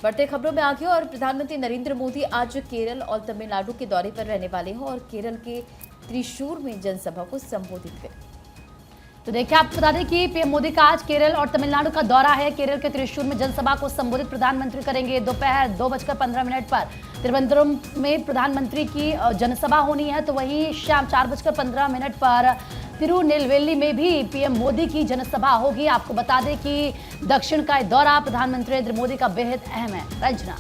बढ़ते खबरों में आगे और प्रधानमंत्री नरेंद्र मोदी आज केरल और तमिलनाडु के दौरे पर रहने वाले हैं और केरल के त्रिशूर में जनसभा को संबोधित करें। तो देखिए, आपको बता दें कि पीएम मोदी का आज केरल और तमिलनाडु का दौरा है। केरल के त्रिशूर में जनसभा को संबोधित प्रधानमंत्री करेंगे। दोपहर 2:15 पर तिरुवनंतपुरम में प्रधानमंत्री की जनसभा होनी है, तो वहीं शाम 4:15 पर तिरुनेलवेली में भी पीएम मोदी की जनसभा होगी। आपको बता दें कि दक्षिण का दौरा प्रधानमंत्री नरेंद्र मोदी का बेहद अहम है। रंजना।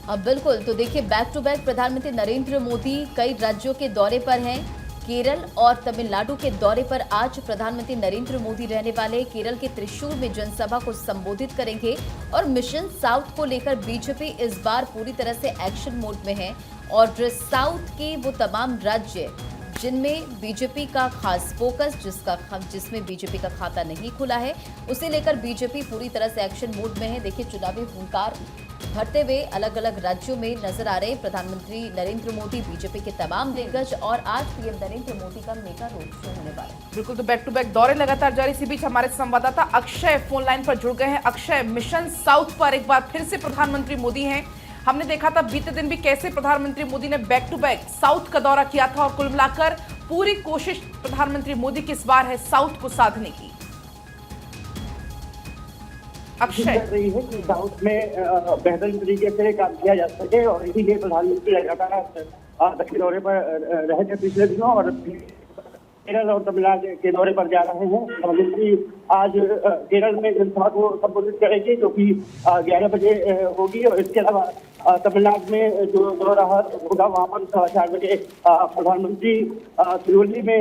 अब बिल्कुल, तो देखिए बैक टू बैक प्रधानमंत्री नरेंद्र मोदी कई राज्यों के दौरे पर हैं। केरल और तमिलनाडु के दौरे पर आज प्रधानमंत्री नरेंद्र मोदी रहने वाले केरल के त्रिशूर में जनसभा को संबोधित करेंगे और मिशन साउथ को लेकर बीजेपी इस बार पूरी तरह से एक्शन मोड में है और साउथ के वो तमाम राज्य जिनमें बीजेपी का खास फोकस जिसमें बीजेपी का खाता नहीं खुला है, उसे लेकर बीजेपी पूरी तरह से एक्शन मोड में है। देखिए, चुनावी हुंकार भरते हुए अलग अलग राज्यों में नजर आ रहे प्रधानमंत्री नरेंद्र मोदी, बीजेपी के तमाम दिग्गज और आज पीएम नरेंद्र मोदी का मेगा रोड शो होने वाला है। बिल्कुल, तो बैक टू बैक दौरे लगातार जारी। इसी बीच हमारे संवाददाता अक्षय फोन लाइन पर जुड़ गए हैं। अक्षय, मिशन साउथ पर एक बार फिर से प्रधानमंत्री मोदी हैं। हमने देखा था बीते दिन भी कैसे प्रधानमंत्री मोदी ने बैक टू बैक साउथ का दौरा किया था और कुल मिलाकर पूरी कोशिश प्रधानमंत्री मोदी की इस बार है साउथ को साधने की। अक्षय कर रही है कि साउथ में बेहतर तरीके से काम किया जा सके और इसीलिए प्रधानमंत्री लगातार दक्षिण दौरे पर रहे थे पिछले दिनों और केरल और तमिलनाडु के दौरे पर जा रहे हैं। प्रधानमंत्री आज केरल में जनसभा को संबोधित करेंगे जो कि 11 बजे होगी और इसके अलावा तमिलनाडु में जो दौरा होगा वहाँ पर 4:15 बजे प्रधानमंत्री तिरुवल्ली में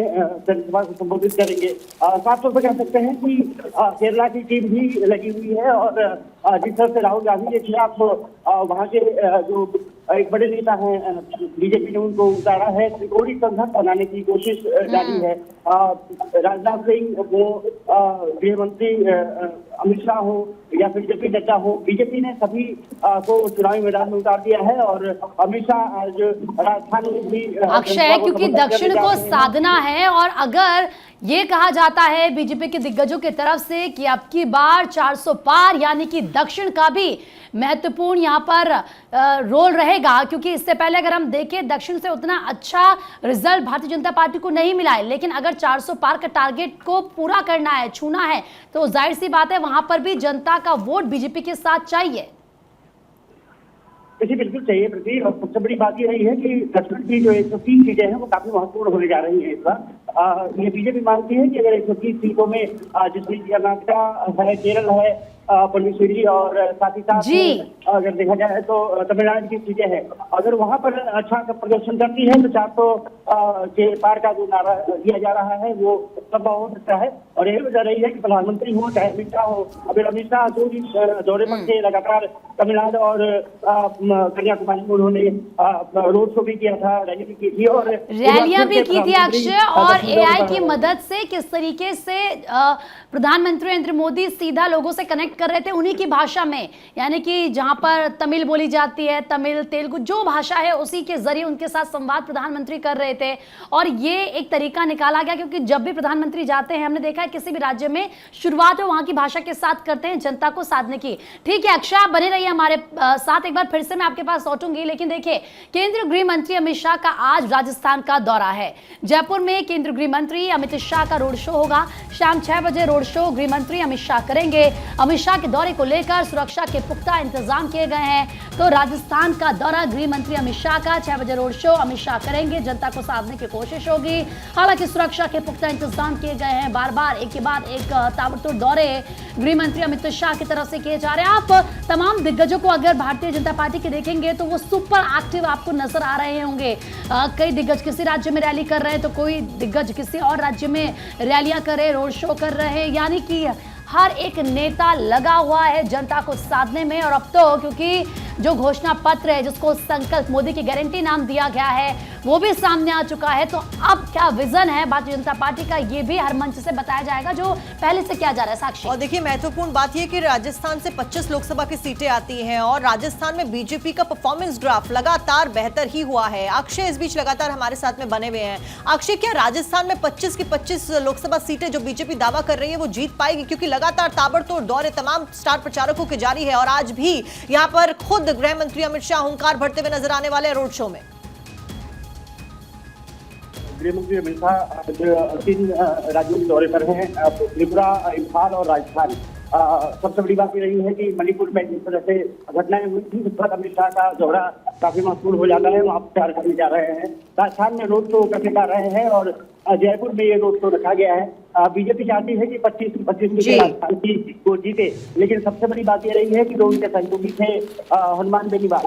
जनसभा को संबोधित करेंगे। साफ तौर पर कह सकते हैं कि केरला की टीम भी लगी हुई है और जिस तरह से राहुल गांधी के खिलाफ वहाँ के जो एक बड़े नेता हैं बीजेपी ने उनको उतारा है, त्रिकोणीय संघर्ष बनाने की कोशिश जारी है। राजनाथ सिंह, वो गृह मंत्री अमित शाह हो या फिर जेपी नड्डा हो, बीजेपी ने सभी को चुनावी मैदान में उतार दिया है और अमित शाह आज राजस्थान में भी अक्षय, क्योंकि दक्षिण को साधना है और अगर ये कहा जाता है बीजेपी के दिग्गजों की तरफ से कि अब की बार 400 पार, यानी कि दक्षिण का भी महत्वपूर्ण यहाँ पर रोल रहेगा, क्योंकि इससे पहले अगर हम देखें दक्षिण से उतना अच्छा रिजल्ट भारतीय जनता पार्टी को नहीं मिला है, लेकिन अगर 400 पार का टारगेट को पूरा करना है, छूना है, तो जाहिर सी बात है वहां पर भी जनता का वोट बीजेपी के साथ चाहिए। जी बिल्कुल चाहिए प्रति, और सबसे बड़ी बात ये रही है कि दक्षिण की जो 130 सीटें हैं वो काफी महत्वपूर्ण होने जा रही है इस बार। ये बीजेपी मानती है कि अगर 130 सीटों में जिसमें कर्नाटक है, केरल है, पुडुचेरी और साथ ही साथ अगर देखा जाए तो तमिलनाडु की सीटें हैं, अगर वहां पर अच्छा प्रदर्शन करती है तो 400 के पार का जो नारा दिया जा रहा है वो संभव हो सकता है। और यही वजह रही है कि प्रधानमंत्री हो चाहे अमित शाह हो, अगर अमित शाह दौरे पर थे लगातार तमिलनाडु और कन्याकुमारी में उन्होंने रोड शो भी किया था, रैली भी की थी और रैलियां भी की थी अक्षय। और एआई की मदद से किस तरीके से प्रधानमंत्री नरेंद्र मोदी सीधा लोगों से कनेक्ट कर रहे थे उन्हीं की भाषा में, यानी कि जहां पर तमिल बोली जाती है, तमिल, तेलुगु जो भाषा है उसी के जरिए उनके साथ संवाद प्रधानमंत्री कर रहे थे। और ये एक तरीका निकाला गया, क्योंकि जब भी प्रधानमंत्री जाते हैं, हमने देखा है किसी भी राज्य में शुरुआत वो वहां की भाषा के साथ करते हैं जनता को साधने की। ठीक है अक्षय, आप बने रहिए हमारे साथ, एक बार फिर से मैं आपके पास लौटूंगी। लेकिन देखिए, केंद्रीय गृह मंत्री अमित शाह का आज राजस्थान का दौरा है। जयपुर में केंद्रीय गृह मंत्री अमित शाह का रोड शो होगा। शाम 6 बजे रोड शो गृह मंत्री अमित शाह करेंगे। अमित शाह के दौरे को लेकर सुरक्षा के पुख्ता इंतजाम किए गए हैं। तो राजस्थान का दौरा गृह मंत्री अमित शाह का, 6 बजे रोड शो अमित शाह करेंगे, जनता को साधने की कोशिश होगी। हालांकि सुरक्षा के पुख्ता इंतजाम किए गए हैं। बार बार एक के बाद एक ताबड़तोड़ दौरे गृह मंत्री अमित शाह की तरफ से किए जा रहे हैं। आप तमाम दिग्गजों को अगर भारतीय जनता पार्टी के देखेंगे तो वो सुपर एक्टिव आपको नजर आ रहे होंगे। कई दिग्गज किसी राज्य में रैली कर रहे हैं तो कोई दिग्गज किसी और राज्य में रैलियां कर रहे, रोड शो कर रहे हैं, यानी कि हर एक नेता लगा हुआ है जनता को साधने में। और अब तो क्योंकि जो घोषणा पत्र है जिसको संकल्प मोदी की गारंटी नाम दिया गया है, वो भी सामने आ चुका है। तो अब क्या विजन है भारतीय जनता पार्टी का, ये भी हर मंच से बताया जाएगा जो पहले से किया जा रहा है। साक्षी, और देखिए महत्वपूर्ण बात यह कि राजस्थान से 25 लोकसभा की सीटें आती हैं और राजस्थान में बीजेपी का परफॉर्मेंस ग्राफ लगातार बेहतर ही हुआ है। अक्षय इस बीच लगातार हमारे साथ में बने हुए हैं। अक्षय, क्या राजस्थान में 25 की 25 लोकसभा सीटें जो बीजेपी दावा कर रही है वो जीत पाएगी? क्योंकि लगातार ताबड़तोड़ दौरे तमाम स्टार प्रचारकों के जारी है और आज भी यहां पर खुद गृह मंत्री अमित शाह हुंकार भरते हुए नजर आने वाले रोड शो में। गृह मंत्री अमित शाह 3 राज्यों के दौरे पर हैं, त्रिपुरा, इम्फाल और राजस्थान। सबसे बड़ी बात ये रही है कि मणिपुर में जिस तरह से घटनाएं हुई थी उस पर अमित शाह का दौरा काफी महत्वपूर्ण हो जाता है। वहाँ प्रचार करने जा रहे हैं, राजस्थान में रोड शो करने जा रहे हैं और जयपुर में ये रोड शो रखा गया है। बीजेपी चाहती है कि 25 सीटें राजस्थान की वो जीते, लेकिन सबसे बड़ी बात ये रही है कि जो उनके सहयोगी थे हनुमान बेनीवाल,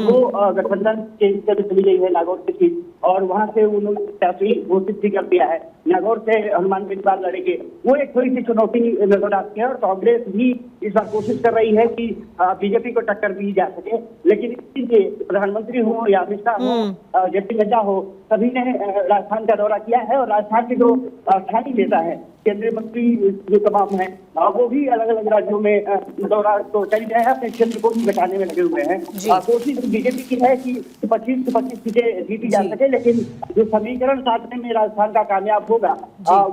वो गठबंधन के हिस्से में चली गई है नागौर की सीट और वहां से उन्होंने प्रत्याशी घोषित भी कर दिया है। नागौर से हनुमान बेनीवाल लड़ेंगे, वो एक थोड़ी सी चुनौती नजर आती है और कांग्रेस भी इस बार कोशिश कर रही है कि बीजेपी को टक्कर दी जा सके। लेकिन इसलिए प्रधानमंत्री हो या अमित शाह हो, जेपी नड्डा हो, सभी ने राजस्थान का दौरा किया है और राजस्थान के जो स्थानीय नेता है, केंद्रीय मंत्री जो तमाम है, वो भी अलग अलग राज्यों में दौरा तो चल रहे हैं, अपने क्षेत्र को भी बचाने में लगे हुए हैं। कोशिश बीजेपी की है कि 25 से 25 सीटें जीती जा सके, लेकिन जो समीकरण साधने में राजस्थान का कामयाब होगा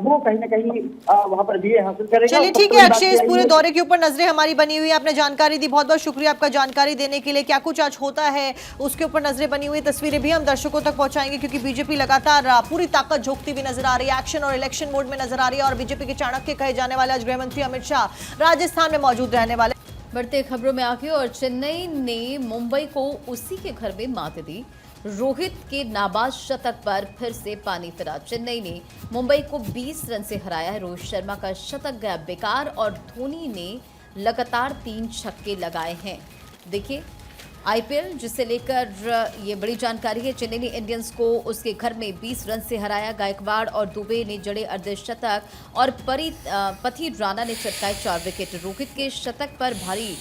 वो कहीं ना कहीं वहां पर विजय हासिल करेगा। चलिए ठीक है अक्षय, इस पूरे दौरे के ऊपर नजरें हमारी बनी हुई है, आपने जानकारी दी, बहुत बहुत शुक्रिया आपका जानकारी देने के लिए। क्या कुछ आज होता है उसके ऊपर नजरें बनी हुई, तस्वीरें भी हम दर्शकों तक पहुंचाएंगे क्योंकि बीजेपी लगातार पूरी ताकत झोंकती हुई नजर आ रही है, एक्शन और इलेक्शन मोड में नजर आ रही है और बीजेपी के चाणक्य कहे जाने वाले आज गृह मंत्री अमित शाह राजस्थान में मौजूद रहने वाले। बढ़ते खबरों में आगे, और चेन्नई ने मुंबई को उसी के घर में मात दी। रोहित के नाबाद शतक पर फिर से पानी फिरा। चेन्नई ने मुंबई को 20 रन से हराया है। रोहित शर्मा का शतक गया बेकार और धोनी ने लगातार 3 छक्के लगाए हैं। देखिए आईपीएल जिसे लेकर ये बड़ी जानकारी है। चेन्नई ने इंडियंस को उसके घर में 20 रन से हराया। गायकवाड़ और दुबे ने जड़े अर्धशतक और पथी राणा ने चटकाए 4 विकेट। रोहित के शतक पर भारी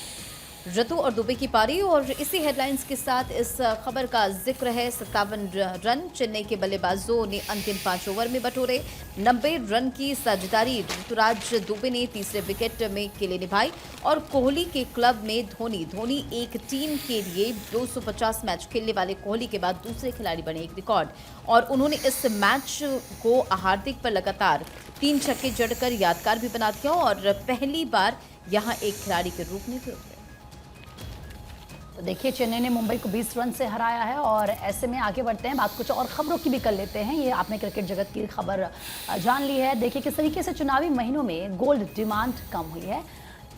ऋतु और दुबे की पारी। और इसी हेडलाइंस के साथ इस खबर का जिक्र है। 57 रन चेन्नई के बल्लेबाजों ने अंतिम 5 ओवर में बटोरे। 90 रन की साझेदारी ऋतुराज दुबे ने तीसरे विकेट में के लिए निभाई। और कोहली के क्लब में धोनी एक टीम के लिए 250 मैच खेलने वाले कोहली के बाद दूसरे खिलाड़ी बने, एक रिकॉर्ड। और उन्होंने इस मैच को हार्दिक पर लगातार 3 छक्के जड़कर यादगार भी बना दिया और पहली बार यहाँ एक खिलाड़ी के रूप में भी उतरे। तो देखिए चेन्नई ने मुंबई को 20 रन से हराया है और ऐसे में आगे बढ़ते हैं, बात कुछ और खबरों की भी कर लेते हैं। ये आपने क्रिकेट जगत की खबर जान ली है। देखिए किस तरीके से चुनावी महीनों में गोल्ड डिमांड कम हुई है।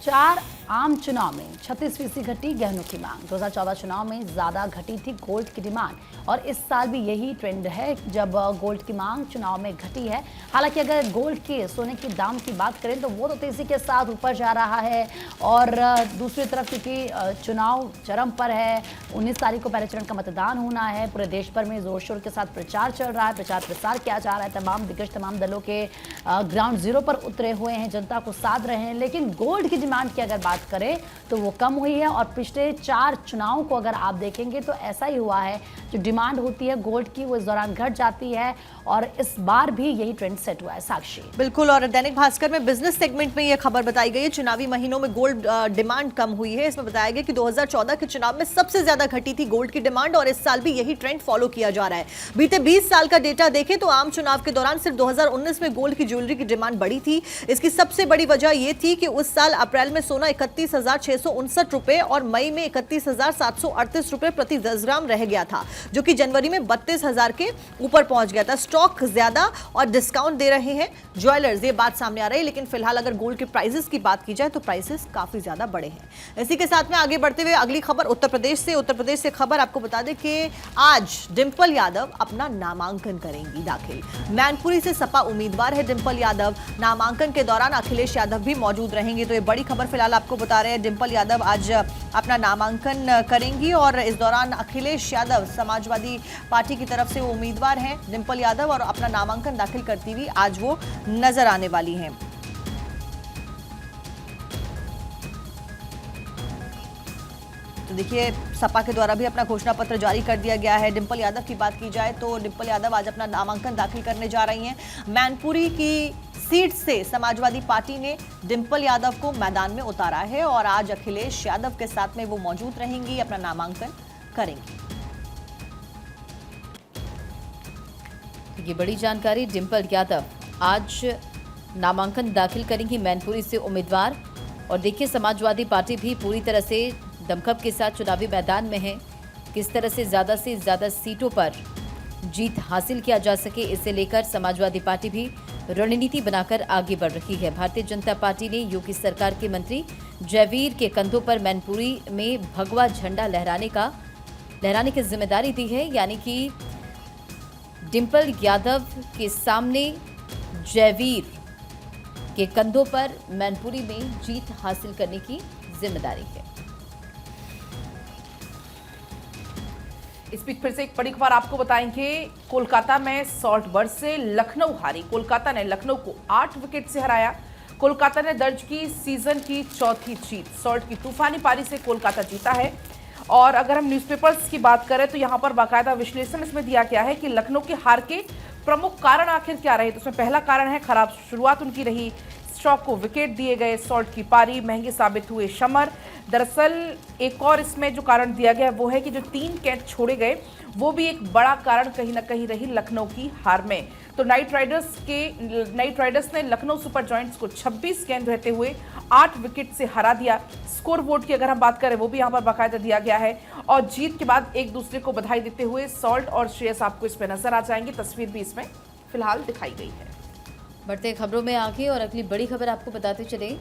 4 आम चुनाव में 36% घटी गहनों की मांग। 2014 चुनाव में ज़्यादा घटी थी गोल्ड की डिमांड और इस साल भी यही ट्रेंड है जब गोल्ड की मांग चुनाव में घटी है। हालांकि अगर गोल्ड के सोने के दाम की बात करें तो वो तो तेज़ी के साथ ऊपर जा रहा है और दूसरी तरफ क्योंकि चुनाव चरम पर है, 19 तारीख को पहले चरण का मतदान होना है। पूरे देश भर में जोर शोर के साथ प्रचार चल रहा है, प्रचार प्रसार किया जा रहा है। तमाम दिग्गज तमाम दलों के ग्राउंड जीरो पर उतरे हुए हैं, जनता को साध रहे हैं। लेकिन गोल्ड की डिमांड की अगर बात करें तो वो कम हुई है और पिछले 4 चुनावों को अगर आप देखेंगे तो ऐसा ही हुआ है। जो डिमांड होती है गोल्ड की वो इस दौरान घट जाती है और इस बार भी यही ट्रेंड सेट हुआ है। साक्षी बिल्कुल, और दैनिक भास्कर में बिजनेस सेगमेंट में यह खबर बताई गई है, चुनावी महीनों में गोल्ड डिमांड कम हुई है। इसमें बताया गया कि 2014 के चुनाव में सबसे ज्यादा घटी थी गोल्ड की डिमांड और इस साल भी यही ट्रेंड फॉलो किया जा रहा है। बीते 20 साल का डेटा देखें तो आम चुनाव के दौरान सिर्फ 2019 में गोल्ड की ज्वेलरी की डिमांड बढ़ी थी। इसकी सबसे बड़ी वजह यह थी कि उस साल अप्रैल में सोना 31,659 रुपए और मई में 31,738 रुपए प्रति 10 ग्राम रह गया था, जो कि जनवरी में 32,000 के ऊपर पहुंच गया था। स्टॉक ज्यादा और डिस्काउंट दे रहे हैं ज्वेलर्स, ये बात सामने आ रही है। लेकिन फिलहाल अगर गोल्ड के प्राइसेस की बात की जाए तो प्राइसेस काफी ज्यादा बढ़े हैं। इसी के साथ में आगे बढ़ते हुए अगली खबर उत्तर प्रदेश से खबर आपको बता दें कि आज डिंपल यादव अपना नामांकन करेंगी दाखिल। मैनपुरी से सपा उम्मीदवार है डिंपल यादव। नामांकन के दौरान अखिलेश यादव भी मौजूद रहेंगे। तो ये बड़ी खबर फिलहाल आपको बता रहे हैं। डिंपल यादव आज अपना नामांकन करेंगी और इस दौरान अखिलेश यादव समाजवादी पार्टी की तरफ से वो उम्मीदवार हैं डिंपल यादव और अपना नामांकन दाखिल करती हुई आज वो नजर आने वाली हैं। तो तो देखिए सपा के द्वारा भी अपना घोषणा पत्र जारी कर दिया गया है। डिंपल यादव की बात की जाए तो डिंपल यादव आज अपना नामांकन दाखिल करने जा रही हैं। मैनपुरी की सीट से समाजवादी पार्टी ने डिंपल यादव को मैदान में उतारा है और आज अखिलेश यादव के साथ में वो मौजूद रहेंगी, अपना नामांकन करेंगी। ये बड़ी जानकारी, डिंपल यादव आज नामांकन दाखिल करेंगी मैनपुरी से उम्मीदवार। और देखिए समाजवादी पार्टी भी पूरी तरह से दमखम के साथ चुनावी मैदान में है। किस तरह से ज़्यादा सीटों पर जीत हासिल किया जा सके, इसे लेकर समाजवादी पार्टी भी रणनीति बनाकर आगे बढ़ रही है। भारतीय जनता पार्टी ने योगी सरकार के मंत्री जयवीर के कंधों पर मैनपुरी में भगवा झंडा लहराने की जिम्मेदारी दी है, यानी कि डिंपल यादव के सामने जयवीर के कंधों पर मैनपुरी में जीत हासिल करने की जिम्मेदारी है। इस बीच फिर से एक बड़ी खबर आपको बताएंगे। कोलकाता में सॉल्ट बर्स्ट से लखनऊ हारी। कोलकाता ने लखनऊ को 8 विकेट से हराया। कोलकाता ने दर्ज की सीजन की चौथी जीत। सॉल्ट की तूफानी पारी से कोलकाता जीता है। और अगर हम न्यूज़पेपर्स की बात करें तो यहां पर बाकायदा विश्लेषण इसमें दिया गया है कि लखनऊ की हार के प्रमुख कारण आखिर क्या रहे। तो उसमें पहला कारण है खराब शुरुआत उनकी रही, स्ट्रोक को विकेट दिए गए, सॉल्ट की पारी, महंगे साबित हुए शमर। दरअसल एक और इसमें जो कारण दिया गया वो है कि जो 3 कैच छोड़े गए वो भी एक बड़ा कारण कहीं ना कहीं रही लखनऊ की हार में। तो नाइट राइडर्स ने लखनऊ सुपर जॉयंट्स को 26 गेंद रहते हुए 8 विकेट से हरा दिया। स्कोर बोर्ड की अगर हम बात करें वो भी यहाँ पर बाकायदा दिया गया है। और जीत के बाद एक दूसरे को बधाई देते हुए सॉल्ट और श्रेयस आपको इसमें नजर आ जाएंगे। तस्वीर भी इसमें फिलहाल दिखाई गई है। बढ़ते खबरों में आगे और अगली बड़ी खबर आपको बताते चले।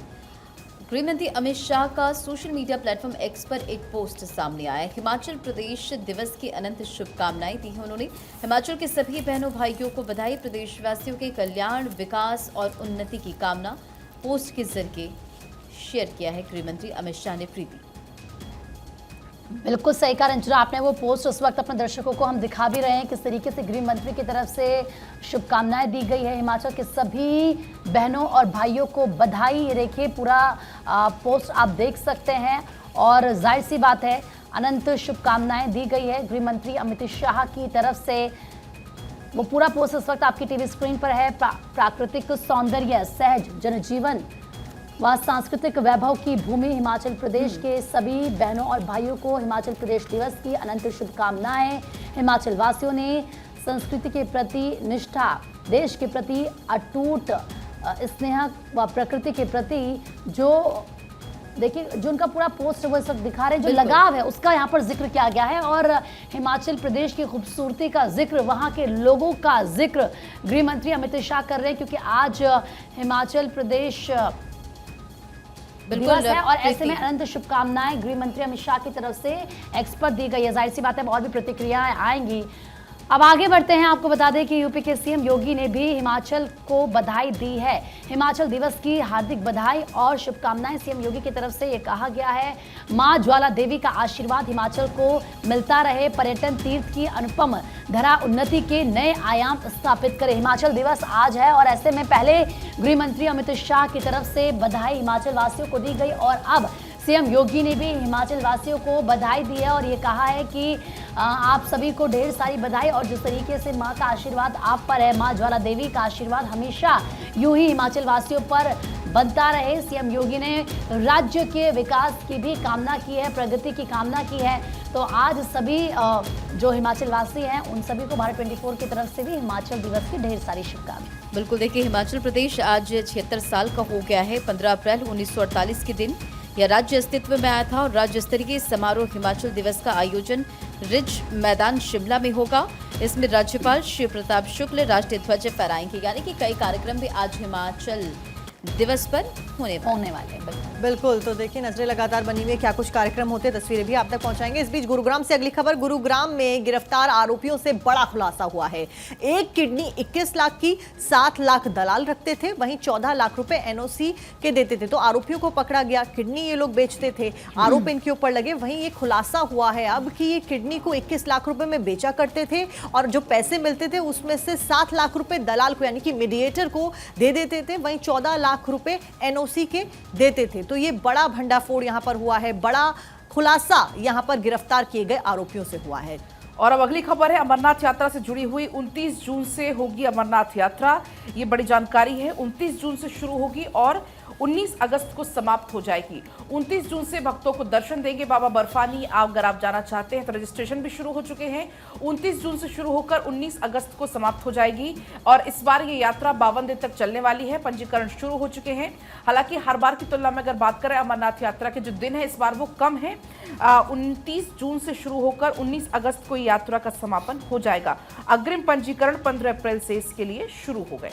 गृह मंत्री अमित शाह का सोशल मीडिया प्लेटफॉर्म एक्स पर एक पोस्ट सामने आया। हिमाचल प्रदेश दिवस की अनंत शुभकामनाएं दी हैं उन्होंने। हिमाचल के सभी बहनों भाइयों को बधाई, प्रदेशवासियों के कल्याण, विकास और उन्नति की कामना पोस्ट के जरिए शेयर किया है गृह मंत्री अमित शाह ने। प्रीति, बिल्कुल सही कहा रंजना आपने। वो पोस्ट उस वक्त अपने दर्शकों को हम दिखा भी रहे हैं किस तरीके से गृह मंत्री की तरफ से शुभकामनाएं दी गई है। हिमाचल के सभी बहनों और भाइयों को बधाई। ये देखिए पूरा पोस्ट आप देख सकते हैं और जाहिर सी बात है अनंत शुभकामनाएं दी गई है गृह मंत्री अमित शाह की तरफ से। वो पूरा पोस्ट इस वक्त आपकी टीवी स्क्रीन पर है। प्राकृतिक सौंदर्य, सहज जनजीवन व सांस्कृतिक वैभव की भूमि हिमाचल प्रदेश के सभी बहनों और भाइयों को हिमाचल प्रदेश दिवस की अनंत शुभकामनाएं। हिमाचल वासियों ने संस्कृति के प्रति निष्ठा, देश के प्रति अटूट स्नेह व प्रकृति के प्रति जो देखिए जो उनका पूरा पोस्ट वो सब दिखा रहे हैं, जो लगाव है उसका यहाँ पर जिक्र किया गया है। और हिमाचल प्रदेश की खूबसूरती का जिक्र, वहाँ के लोगों का जिक्र गृह मंत्री अमित शाह कर रहे हैं, क्योंकि आज हिमाचल प्रदेश दिवस है और ऐसे में अनंत शुभकामनाएं गृह मंत्री अमित शाह की तरफ से एक्स पर दी गई है। जाहिर सी बात है और भी प्रतिक्रियाएं आएंगी। अब आगे बढ़ते हैं। आपको बता दें कि यूपी के सीएम योगी ने भी हिमाचल को बधाई दी है। हिमाचल दिवस की हार्दिक बधाई और शुभकामनाएं सीएम योगी की तरफ से ये कहा गया है। मां ज्वाला देवी का आशीर्वाद हिमाचल को मिलता रहे, पर्यटन तीर्थ की अनुपम धरा उन्नति के नए आयाम स्थापित करे। हिमाचल दिवस आज है और ऐसे में पहले गृह मंत्री अमित शाह की तरफ से बधाई हिमाचल वासियों को दी गई और अब सीएम योगी ने भी हिमाचल वासियों को बधाई दी है और ये कहा है कि आप सभी को ढेर सारी बधाई। और जिस तरीके से मां का आशीर्वाद आप पर है, मां ज्वाला देवी का आशीर्वाद हमेशा यूं ही हिमाचल वासियों पर बनता रहे। सीएम योगी ने राज्य के विकास की भी कामना की है, प्रगति की कामना की है। तो आज सभी जो हिमाचल वासी हैं उन सभी को भारत 24 की तरफ से भी हिमाचल दिवस की ढेर सारी शुभकामनाएं। बिल्कुल, देखिए हिमाचल प्रदेश आज 76 साल का हो गया है। 15 अप्रैल 1948 के दिन यह राज्य अस्तित्व में आया था और राज्य स्तरीय समारोह हिमाचल दिवस का आयोजन रिज मैदान शिमला में होगा। इसमें राज्यपाल शिव प्रताप शुक्ल राष्ट्रीय ध्वज फहराएंगे, यानी कि कई कार्यक्रम भी आज हिमाचल दिवस पर होने वाले हैं। बिल्कुल, तो देखिए नजरें लगातार बनी हुई है, क्या कुछ कार्यक्रम होते हैं, तस्वीरें भी आप तक पहुंचाएंगे। इस बीच गुरुग्राम से अगली खबर। गुरुग्राम में गिरफ्तार आरोपियों से बड़ा खुलासा हुआ है। एक किडनी 21 लाख की, 7 लाख दलाल रखते थे, वहीं 14 लाख रुपए एनओसी के देते थे। तो आरोपियों को पकड़ा गया, किडनी ये लोग बेचते थे, आरोप इनके ऊपर लगे। वहीं ये खुलासा हुआ है अब कि ये किडनी को 21 लाख रुपए में बेचा करते थे और जो पैसे मिलते थे उसमें से 7 लाख रुपए दलाल को यानी कि मीडिएटर को दे देते थे, वहीं 14 लाख रुपए एनओसी के देते थे। तो ये बड़ा भंडाफोड़ यहाँ पर हुआ है, बड़ा खुलासा यहां पर गिरफ्तार किए गए आरोपियों से हुआ है। और अब अगली खबर है, अमरनाथ यात्रा से जुड़ी हुई 29 जून से होगी अमरनाथ यात्रा। ये बड़ी जानकारी है। 29 जून से शुरू होगी और 19 अगस्त को समाप्त हो जाएगी। 29 जून से भक्तों को दर्शन देंगे बाबा बर्फानी। अगर आप जाना चाहते हैं तो रजिस्ट्रेशन भी शुरू हो चुके हैं। 29 जून से शुरू होकर 19 अगस्त को समाप्त हो जाएगी और इस बार ये यात्रा 52 दिन तक चलने वाली है। पंजीकरण शुरू हो चुके हैं। हालांकि हर बार की तुलना में अगर बात करें अमरनाथ यात्रा के जो दिन है इस बार वो कम है। 29 जून से शुरू होकर 19 अगस्त को यात्रा का समापन हो जाएगा। अग्रिम पंजीकरण 15 अप्रैल से इसके लिए शुरू हो गए।